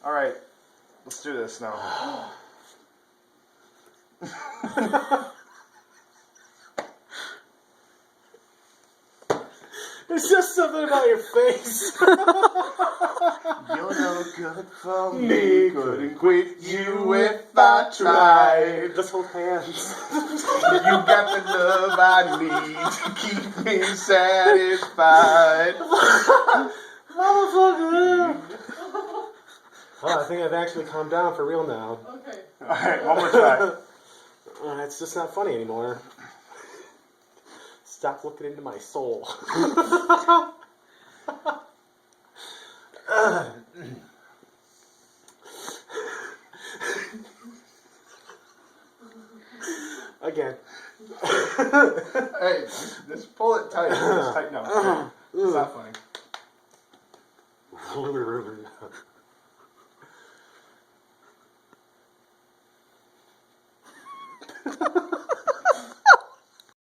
All right, let's do this now. It's just something about your face. You're no good for me. Couldn't quit you if I tried. Just hold hands. You got the love I need to keep me satisfied. Motherfucker. Oh, I think I've actually calmed down for real now. Okay. All right, one more try. It's just not funny anymore. Stop looking into my soul. Again. Hey, just pull it tight. Just tighten up. It's not funny.